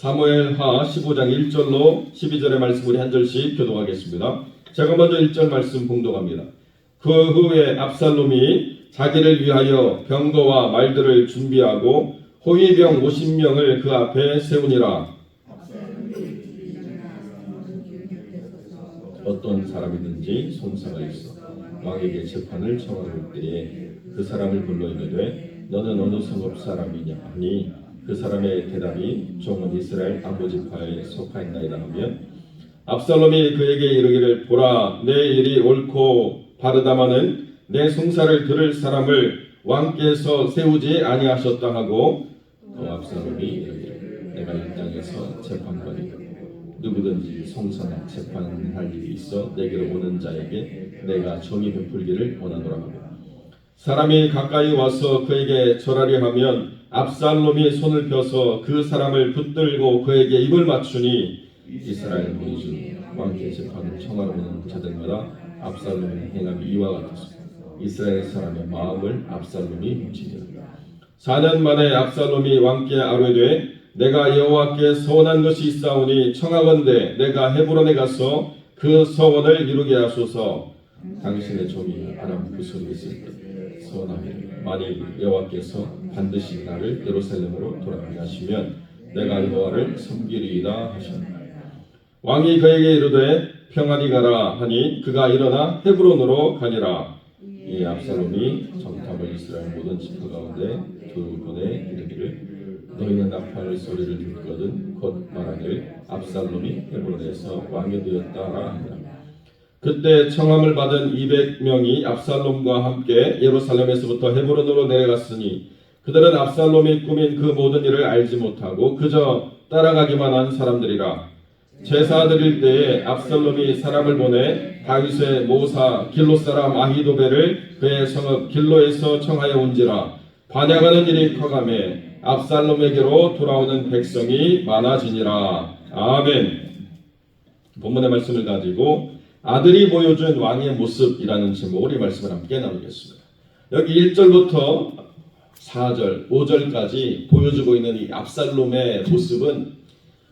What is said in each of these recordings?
사무엘하 15장 1절로 12절의 말씀 우리 한 절씩 교독하겠습니다. 제가 먼저 1절 말씀 봉독합니다. 그 후에 압살롬이 자기를 위하여 병거와 말들을 준비하고 호위병 50명을 그 앞에 세우니라. 어떤 사람이든지 송사가 있어 왕에게 재판을 청하올 때에 그 사람을 불러 이르되 너는 어느 성읍 사람이냐 하니 그 사람의 대답이 종은 이스라엘 아버지파에 속하였나이다 하면 압살롬이 그에게 이르기를 보라 내 일이 옳고 바르다마는 내 송사를 들을 사람을 왕께서 세우지 아니하셨다 하고 또 압살롬이 이르기를 내가 이 땅에서 재판관이다 누구든지 송사나 재판할 일이 있어 내게로 오는 자에게 내가 정의 베풀기를 원하노라 하고 사람이 가까이 와서 그에게 절하려 하면 압살롬이 손을 펴서 그 사람을 붙들고 그에게 입을 맞추니 이스라엘 모든 왕께 재판을 청하러 오는 자들마다 압살롬의 행함이 이와 같았습니다. 이스라엘 사람의 마음을 압살롬이 훔치니라. 4년 만에 압살롬이 왕께 아뢰되 내가 여호와께 서원한 것이 있사오니 청하건대 내가 헤브론에 가서 그 서원을 이루게 하소서. 당신의 종이 아람 구솔에 있을 때 서원하기를 만일 여호와께서 반드시 나를 예루살렘으로 돌아가게 하시면 내가 여호와를 섬기리이다 하셨다. 왕이 그에게 이르되 평안히 가라 하니 그가 일어나 헤브론으로 가니라. 이 압살롬이 정탐을 이스라엘 모든 지파 가운데 두 번에 이르기를 너희는 나팔 소리를 듣거든 곧 말하기를 압살롬이 헤브론에서 왕이 되었다라 하니라. 그때 청함을 받은 200명이 압살롬과 함께 예루살렘에서부터 헤브론으로 내려갔으니 그들은 압살롬이 꾸민 그 모든 일을 알지 못하고 그저 따라가기만 한 사람들이라. 제사 드릴 때에 압살롬이 사람을 보내 다윗의 모사 길로 사람 아히도벨을 그의 성읍 길로에서 청하여 온지라. 반역하는 일이 커가매 압살롬에게로 돌아오는 백성이 많아지니라. 아멘. 본문의 말씀을 가지고 아들이 보여준 왕의 모습이라는 제목으로 이 말씀을 함께 나누겠습니다. 여기 1절부터 4절, 5절까지 보여주고 있는 이 압살롬의 모습은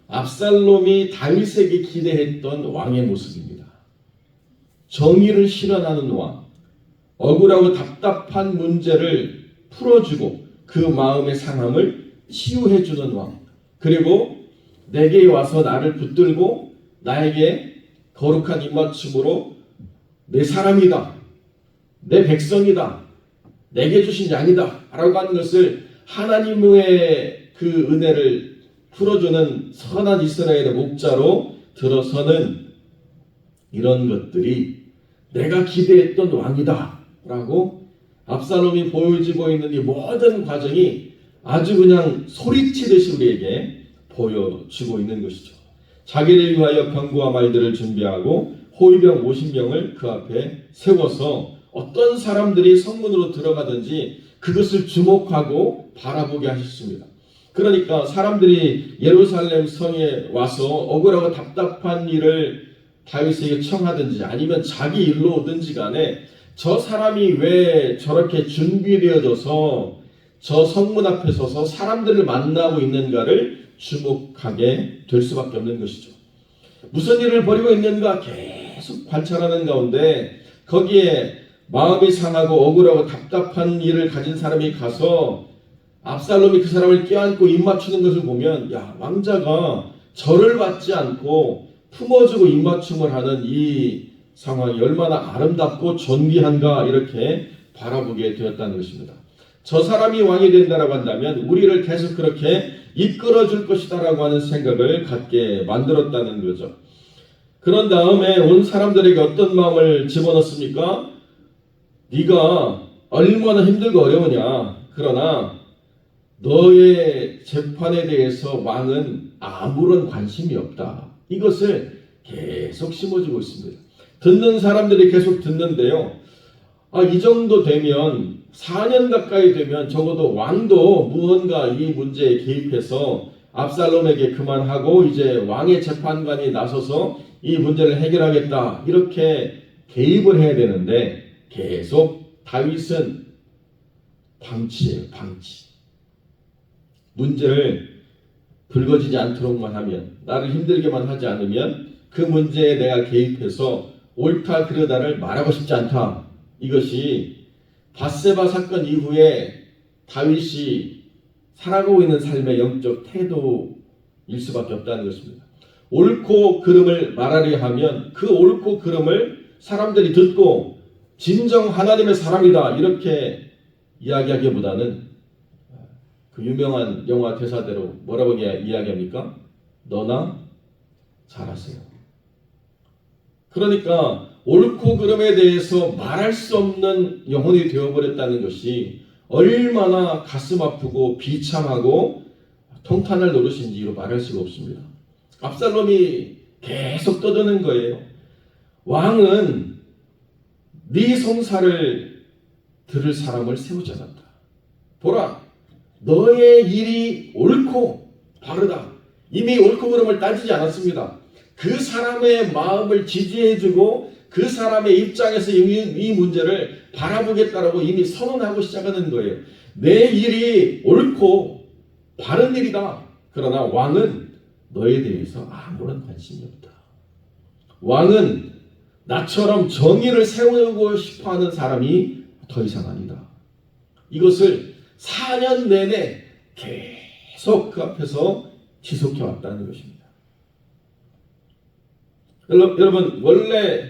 압살롬이 다윗에게 기대했던 왕의 모습입니다. 정의를 실현하는 왕, 억울하고 답답한 문제를 풀어주고 그 마음의 상함을 치유해주는 왕, 그리고 내게 와서 나를 붙들고 나에게 거룩한 입맞춤으로 내 사람이다, 내 백성이다, 내게 주신 양이다 라고 하는 것을 하나님의 그 은혜를 풀어주는 선한 이스라엘의 목자로 들어서는 이런 것들이 내가 기대했던 왕이다 라고 압살롬이 보여지고 있는 이 모든 과정이 아주 그냥 소리치듯이 우리에게 보여주고 있는 것이죠. 자기를 위하여 병거와 말들을 준비하고 호위병 50명을 그 앞에 세워서 어떤 사람들이 성문으로 들어가든지 그것을 주목하고 바라보게 하셨습니다. 그러니까 사람들이 예루살렘 성에 와서 억울하고 답답한 일을 다윗에게 청하든지 아니면 자기 일로 오든지 간에 저 사람이 왜 저렇게 준비되어져서 저 성문 앞에 서서 사람들을 만나고 있는가를 주목하게 될 수밖에 없는 것이죠. 무슨 일을 벌이고 있는가 계속 관찰하는 가운데 거기에 마음이 상하고 억울하고 답답한 일을 가진 사람이 가서 압살롬이 그 사람을 껴안고 입맞추는 것을 보면 야, 왕자가 절을 받지 않고 품어주고 입맞춤을 하는 이 상황이 얼마나 아름답고 존귀한가 이렇게 바라보게 되었다는 것입니다. 저 사람이 왕이 된다라고 한다면 우리를 계속 그렇게 이끌어줄 것이다라고 하는 생각을 갖게 만들었다는 거죠. 그런 다음에 온 사람들에게 어떤 마음을 집어넣습니까? 네가 얼마나 힘들고 어려우냐. 그러나 너의 재판에 대해서 왕은 아무런 관심이 없다. 이것을 계속 심어주고 있습니다. 듣는 사람들이 계속 듣는데요. 이 정도 되면 4년 가까이 되면 적어도 왕도 무언가 이 문제에 개입해서 압살롬에게 그만하고 이제 왕의 재판관이 나서서 이 문제를 해결하겠다 이렇게 개입을 해야 되는데 계속 다윗은 방치예요. 방치. 문제를 불거지지 않도록만 하면, 나를 힘들게만 하지 않으면 그 문제에 내가 개입해서 옳다 그르다를 말하고 싶지 않다. 이것이 밧세바 사건 이후에 다윗이 살아가고 있는 삶의 영적 태도일 수밖에 없다는 것입니다. 옳고 그름을 말하려 하면 그 옳고 그름을 사람들이 듣고 진정 하나님의 사람이다 이렇게 이야기하기보다는 그 유명한 영화 대사대로 뭐라고 이야기합니까? 너나 잘하세요. 그러니까 옳고 그름에 대해서 말할 수 없는 영혼이 되어버렸다는 것이 얼마나 가슴 아프고 비참하고 통탄할 노릇인지로 말할 수가 없습니다. 압살롬이 계속 떠드는 거예요. 왕은 네 송사를 들을 사람을 세우지 않았다. 보라, 너의 일이 옳고 바르다. 이미 옳고 그름을 따지지 않았습니다. 그 사람의 마음을 지지해주고 그 사람의 입장에서 이 문제를 바라보겠다라고 이미 선언하고 시작하는 거예요. 내 일이 옳고 바른 일이다. 그러나 왕은 너에 대해서 아무런 관심이 없다. 왕은 나처럼 정의를 세우고 싶어하는 사람이 더 이상 아니다. 이것을 4년 내내 계속 그 앞에서 지속해 왔다는 것입니다. 여러분, 원래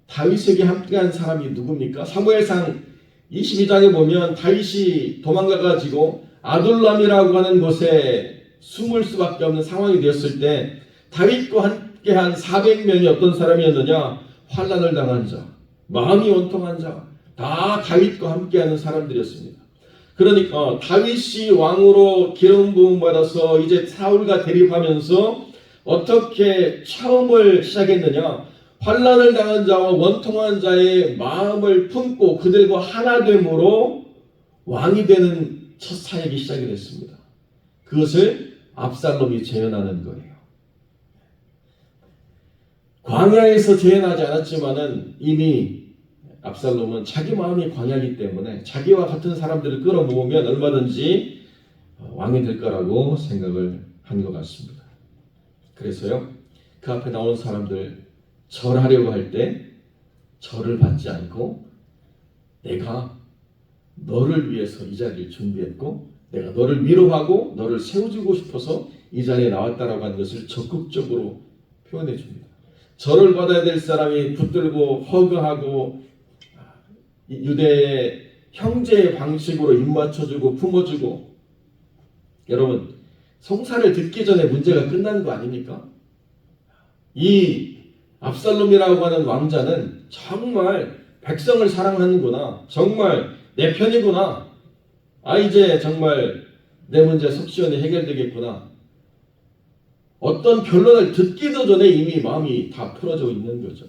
다윗에게 함께한 사람이 누굽니까? 사무엘상 22장에 보면 다윗이 도망가가지고 아둘람이라고 하는 곳에 숨을 수밖에 없는 상황이 되었을 때 다윗과 함께한 400명이 어떤 사람이었느냐? 환난을 당한 자, 마음이 원통한 자, 다 다윗과 함께하는 사람들이었습니다. 그러니까 다윗이 왕으로 기름 부음 받아서 이제 사울과 대립하면서 어떻게 처음을 시작했느냐? 환난을 당한 자와 원통한 자의 마음을 품고 그들과 하나됨으로 왕이 되는 첫 사역이 시작이 됐습니다. 그것을 압살롬이 재현하는 거예요. 광야에서 재현하지 않았지만은 이미 압살롬은 자기 마음이 광야이기 때문에 자기와 같은 사람들을 끌어모으면 얼마든지 왕이 될 거라고 생각을 한 것 같습니다. 그래서요, 그 앞에 나온 사람들 절하려고 할 때 절을 받지 않고 내가 너를 위해서 이 자리를 준비했고 내가 너를 위로하고 너를 세워주고 싶어서 이 자리에 나왔다라고 하는 것을 적극적으로 표현해 줍니다. 절을 받아야 될 사람이 붙들고 허그하고 유대의 형제의 방식으로 입맞춰주고 품어주고, 여러분 송사를 듣기 전에 문제가 끝난 거 아닙니까? 이 압살롬이라고 하는 왕자는 정말 백성을 사랑하는구나, 정말 내 편이구나, 이제 정말 내 문제 속 시원히 해결되겠구나, 어떤 변론을 듣기도 전에 이미 마음이 다 풀어져 있는 거죠.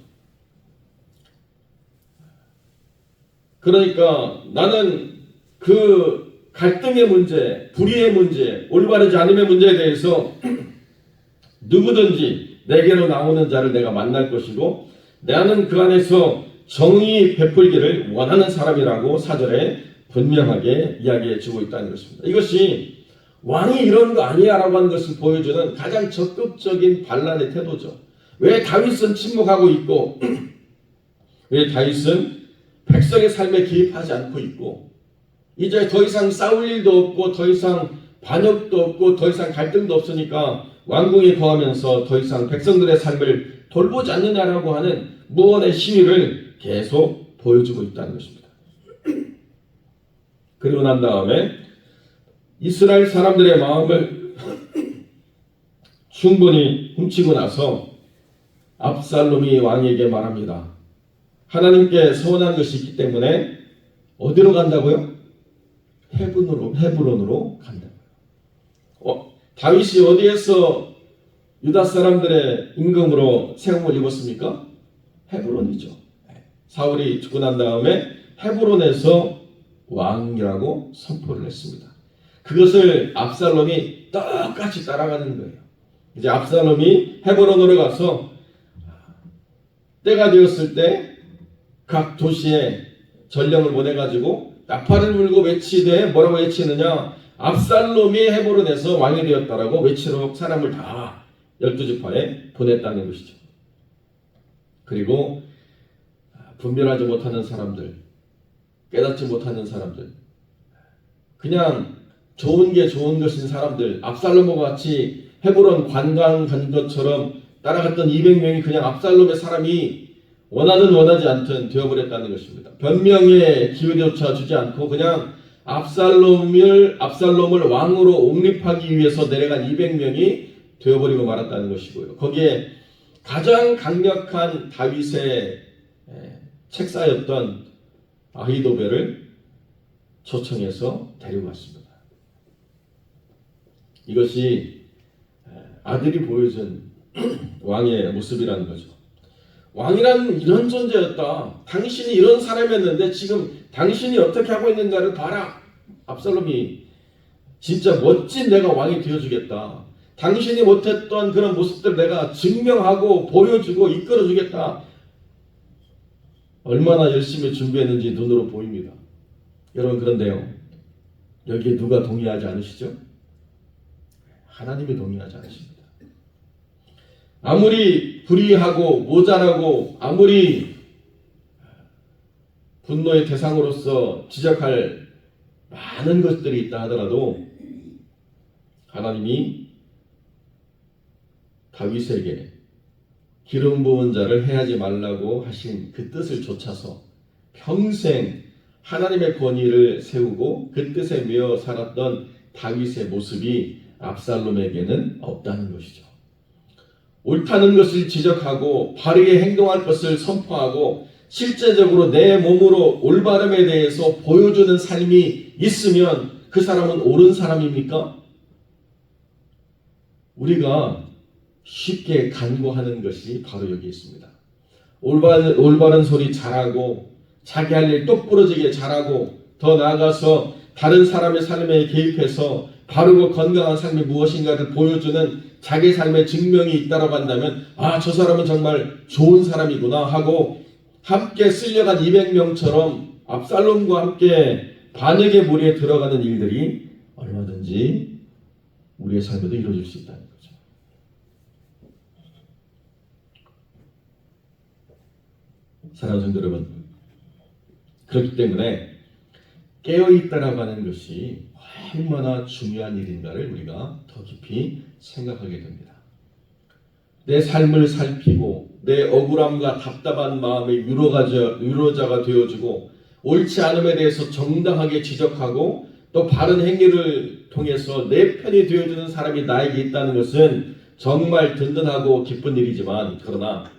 그러니까 나는 그 갈등의 문제, 불의의 문제, 올바르지 않음의 문제에 대해서 누구든지 내게로 나오는 자를 내가 만날 것이고 나는 그 안에서 정의 베풀기를 원하는 사람이라고 사절에 분명하게 이야기해 주고 있다는 것입니다. 이것이 왕이 이런 거 아니야 라고 하는 것을 보여주는 가장 적극적인 반란의 태도죠. 왜 다윗은 침묵하고 있고 왜 다윗은 백성의 삶에 개입하지 않고 있고 이제 더 이상 싸울 일도 없고 더 이상 반역도 없고 더 이상 갈등도 없으니까 왕궁에 거하면서 더 이상 백성들의 삶을 돌보지 않느냐라고 하는 무언의 시위를 계속 보여주고 있다는 것입니다. 그리고 난 다음에 이스라엘 사람들의 마음을 충분히 훔치고 나서 압살롬이 왕에게 말합니다. 하나님께 서원한 것이 있기 때문에 어디로 간다고요? 헤브론으로 간다고요. 다윗이 어디에서 유다 사람들의 임금으로 세움을 입었습니까? 헤브론이죠. 사울이 죽고 난 다음에 헤브론에서 왕이라고 선포를 했습니다. 그것을 압살롬이 똑같이 따라가는 거예요. 이제 압살롬이 헤브론으로 가서 때가 되었을 때 각 도시에 전령을 보내가지고 나팔을 불고 외치되 뭐라고 외치느냐? 압살롬이 헤브론에서 왕이 되었다라고 외치도록 사람을 다 12지파에 보냈다는 것이죠. 그리고 분별하지 못하는 사람들, 깨닫지 못하는 사람들, 그냥 좋은 게 좋은 것인 사람들, 압살롬과 같이 헤브론 관광 간 것처럼 따라갔던 200명이 그냥 압살롬의 사람이 원하든 원하지 않든 되어버렸다는 것입니다. 변명의 기회조차 주지 않고 그냥 압살롬을 왕으로 옹립하기 위해서 내려간 200명이 되어버리고 말았다는 것이고요. 거기에 가장 강력한 다윗의 책사였던 아히도벨을 초청해서 데리고 왔습니다. 이것이 아들이 보여준 왕의 모습이라는 거죠. 왕이란 이런 존재였다. 당신이 이런 사람이었는데 지금 당신이 어떻게 하고 있는가를 봐라. 압살롬이 진짜 멋진 내가 왕이 되어주겠다. 당신이 못했던 그런 모습들 내가 증명하고 보여주고 이끌어주겠다. 얼마나 열심히 준비했는지 눈으로 보입니다. 여러분, 그런데요, 여기에 누가 동의하지 않으시죠? 하나님이 동의하지 않으십니다. 아무리 불의하고 모자라고 아무리 분노의 대상으로서 지적할 많은 것들이 있다 하더라도 하나님이 다윗에게 기름 부은 자를 해하지 말라고 하신 그 뜻을 좇아서 평생 하나님의 권위를 세우고 그 뜻에 매여 살았던 다윗의 모습이 압살롬에게는 없다는 것이죠. 옳다는 것을 지적하고 바르게 행동할 것을 선포하고 실제적으로 내 몸으로 올바름에 대해서 보여주는 삶이 있으면 그 사람은 옳은 사람입니까? 우리가 쉽게 간구하는 것이 바로 여기 있습니다. 올바른 소리 잘하고 자기 할 일 똑부러지게 잘하고 더 나아가서 다른 사람의 삶에 개입해서 바르고 건강한 삶이 무엇인가를 보여주는 자기 삶의 증명이 있다고 한다면 저 사람은 정말 좋은 사람이구나 하고 함께 쓸려간 200명처럼 압살롬과 함께 반역의 무리에 들어가는 일들이 얼마든지 우리의 삶에도 이루어질 수 있다는 거죠. 사랑하는 성도 여러분, 그렇기 때문에 깨어있다라고 하는 것이 얼마나 중요한 일인가를 우리가 더 깊이 생각하게 됩니다. 내 삶을 살피고 내 억울함과 답답한 마음의 위로자가 되어주고 옳지 않음에 대해서 정당하게 지적하고 또 바른 행위를 통해서 내 편이 되어주는 사람이 나에게 있다는 것은 정말 든든하고 기쁜 일이지만, 그러나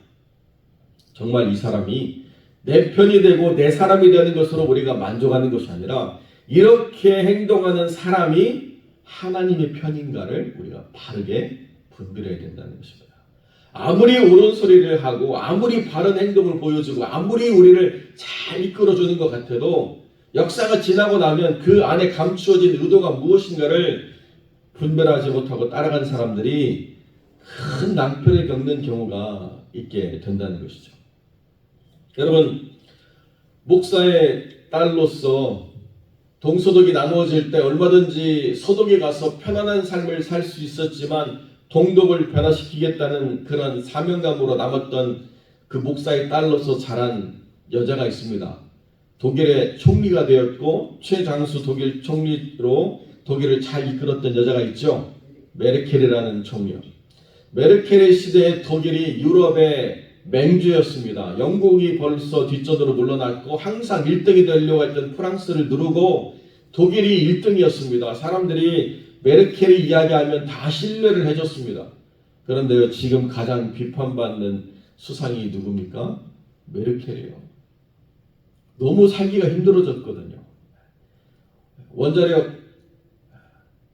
정말 이 사람이 내 편이 되고 내 사람이 되는 것으로 우리가 만족하는 것이 아니라 이렇게 행동하는 사람이 하나님의 편인가를 우리가 바르게 분별해야 된다는 것입니다. 아무리 옳은 소리를 하고 아무리 바른 행동을 보여주고 아무리 우리를 잘 이끌어주는 것 같아도 역사가 지나고 나면 그 안에 감추어진 의도가 무엇인가를 분별하지 못하고 따라간 사람들이 큰 낭패를 겪는 경우가 있게 된다는 것이죠. 여러분, 목사의 딸로서 동서독이 나누어질 때 얼마든지 서독에 가서 편안한 삶을 살 수 있었지만 동독을 변화시키겠다는 그런 사명감으로 남았던 그 목사의 딸로서 자란 여자가 있습니다. 독일의 총리가 되었고 최장수 독일 총리로 독일을 잘 이끌었던 여자가 있죠. 메르켈이라는 총리요. 메르켈의 시대에 독일이 유럽의 맹주였습니다. 영국이 벌써 뒷전으로 물러났고 항상 1등이 되려고 했던 프랑스를 누르고 독일이 1등이었습니다. 사람들이 메르켈이 이야기하면 다 신뢰를 해줬습니다. 그런데요, 지금 가장 비판받는 수상이 누굽니까? 메르켈이에요. 너무 살기가 힘들어졌거든요. 원자력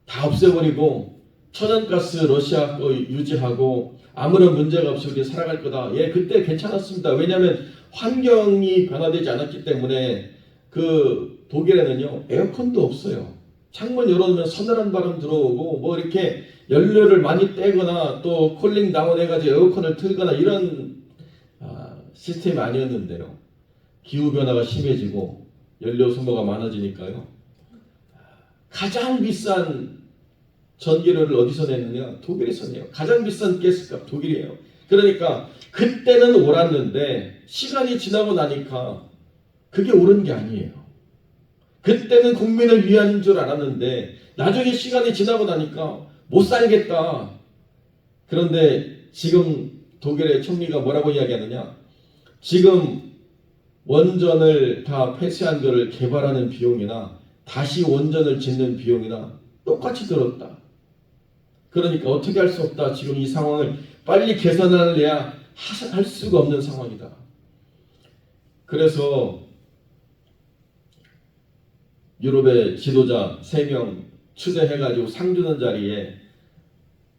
다 없애버리고 천연가스 러시아 거 유지하고 아무런 문제가 없이 우리 살아갈 거다. 그때 괜찮았습니다. 왜냐하면 환경이 변화되지 않았기 때문에 그 독일에는요, 에어컨도 없어요. 창문 열어놓으면 서늘한 바람 들어오고 뭐 이렇게 연료를 많이 떼거나 또 쿨링 다운 해가지고 에어컨을 틀거나 이런 시스템이 아니었는데요. 기후변화가 심해지고 연료 소모가 많아지니까요. 가장 비싼 전기료를 어디서 냈느냐? 독일에서 내요. 가장 비싼 가스값 독일이에요. 그러니까 그때는 옳았는데 시간이 지나고 나니까 그게 옳은 게 아니에요. 그때는 국민을 위한 줄 알았는데 나중에 시간이 지나고 나니까 못 살겠다. 그런데 지금 독일의 총리가 뭐라고 이야기하느냐? 지금 원전을 다 폐쇄한 거를 개발하는 비용이나 다시 원전을 짓는 비용이나 똑같이 들었다. 그러니까 어떻게 할 수 없다. 지금 이 상황을 빨리 개선을 해야 할 수가 없는 상황이다. 그래서 유럽의 지도자 3명 추대해가지고 상 주는 자리에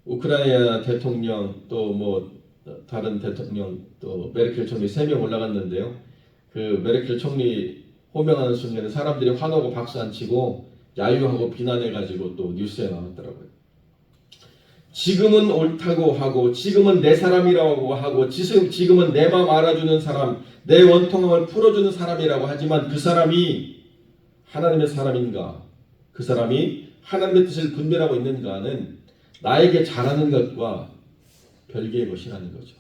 우크라이나 대통령 또 뭐 다른 대통령 또 메르켈 총리 3명 올라갔는데요. 그 메르켈 총리 호명하는 순간에 사람들이 환호하고 박수 안 치고 야유하고 비난해가지고 또 뉴스에 나왔더라고요. 지금은 옳다고 하고 지금은 내 사람이라고 하고 지금은 내 마음 알아주는 사람, 내 원통함을 풀어주는 사람이라고 하지만 그 사람이 하나님의 사람인가? 그 사람이 하나님의 뜻을 분별하고 있는가는 나에게 잘하는 것과 별개의 것이라는 거죠.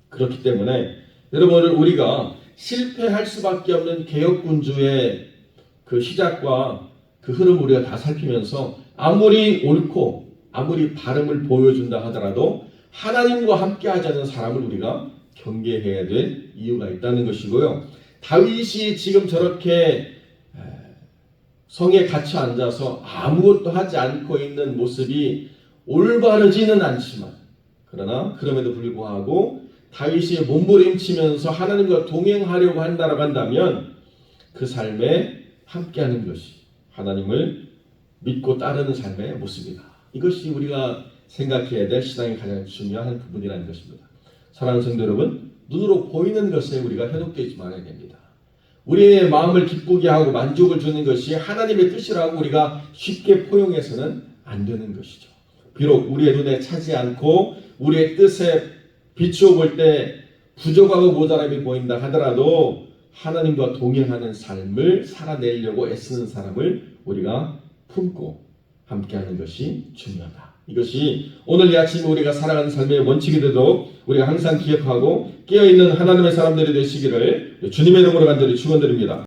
그렇기 때문에 여러분 우리가 실패할 수밖에 없는 개혁군주의 그 시작과 그 흐름을 우리가 다 살피면서 아무리 옳고 아무리 바름을 보여준다 하더라도 하나님과 함께 하자는 사람을 우리가 경계해야 될 이유가 있다는 것이고요. 다윗이 지금 저렇게 성에 갇혀 앉아서 아무것도 하지 않고 있는 모습이 올바르지는 않지만 그러나 그럼에도 불구하고 다윗이 몸부림치면서 하나님과 동행하려고 한다고 한다면 그 삶에 함께하는 것이 하나님을 믿고 따르는 삶의 모습이다. 이것이 우리가 생각해야 될 신앙의 가장 중요한 부분이라는 것입니다. 사랑하는 성도 여러분, 눈으로 보이는 것에 우리가 현혹되지 말아야 됩니다. 우리의 마음을 기쁘게 하고 만족을 주는 것이 하나님의 뜻이라고 우리가 쉽게 포용해서는 안 되는 것이죠. 비록 우리의 눈에 차지 않고 우리의 뜻에 비추어 볼 때 부족하고 모자람이 보인다 하더라도 하나님과 동행하는 삶을 살아내려고 애쓰는 사람을 우리가 품고 함께하는 것이 중요하다. 이것이 오늘 이 아침에 우리가 살아가는 삶의 원칙이 되도록 우리가 항상 기억하고 깨어있는 하나님의 사람들이 되시기를 주님의 이름으로 간절히 축원드립니다.